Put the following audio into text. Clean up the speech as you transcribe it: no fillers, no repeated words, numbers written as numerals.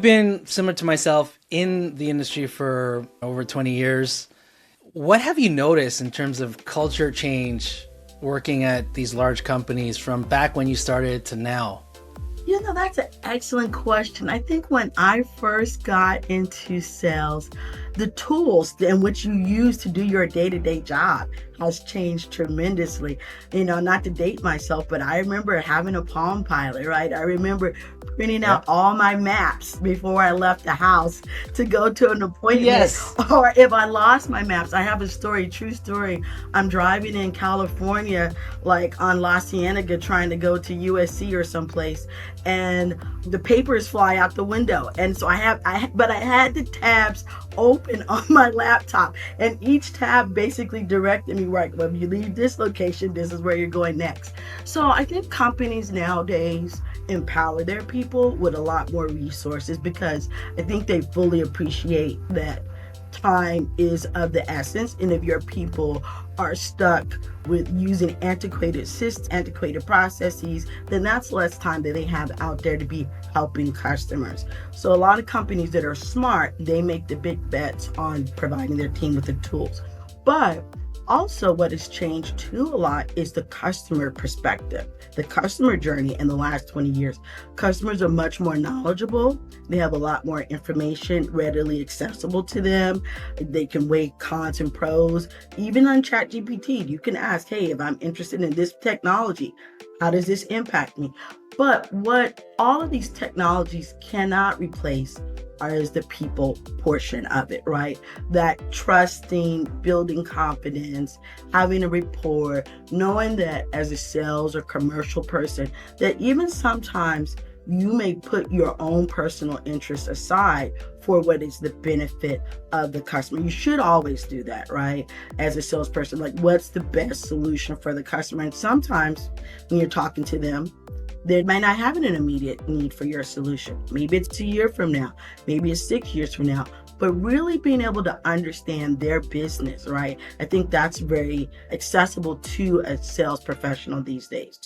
You've been similar to myself in the industry for over 20 years. What have you noticed in terms of culture change working at these large companies from back when you started to now? That's an excellent question. I think when I first got into sales, the tools in which you use to do your day-to-day job has changed tremendously. Not to date myself, but I remember having a Palm Pilot, right? I remember printing out all my maps before I left the house to go to an appointment. Yes. Or if I lost my maps, I have a story, true story. I'm driving in California, like on La Cienega, trying to go to USC or someplace, and the papers fly out the window. And so I had the tabs open on my laptop, and each tab basically directed me, right, when you leave this location, this is where you're going next. So I think companies nowadays empower their people with a lot more resources because I think they fully appreciate that time is of the essence. And if your people are stuck with using antiquated systems, antiquated processes, then that's less time that they have out there to be helping customers. So a lot of companies that are smart, they make the big bets on providing their team with the tools. But also what has changed too a lot is the customer perspective, the customer journey in the last 20 years. Customers are much more knowledgeable. They have a lot more information readily accessible to them. They can weigh cons and pros. Even on ChatGPT, you can ask, hey, if I'm interested in this technology, how does this impact me? But what all of these technologies cannot replace is the people portion of it, right? That trusting, building confidence, having a rapport, knowing that as a sales or commercial person, that even sometimes you may put your own personal interests aside for what is the benefit of the customer. You should always do that, right? As a salesperson, like what's the best solution for the customer? And sometimes when you're talking to them, they might not have an immediate need for your solution. Maybe it's a year from now, maybe it's 6 years from now, but really being able to understand their business, right? I think that's very accessible to a sales professional these days.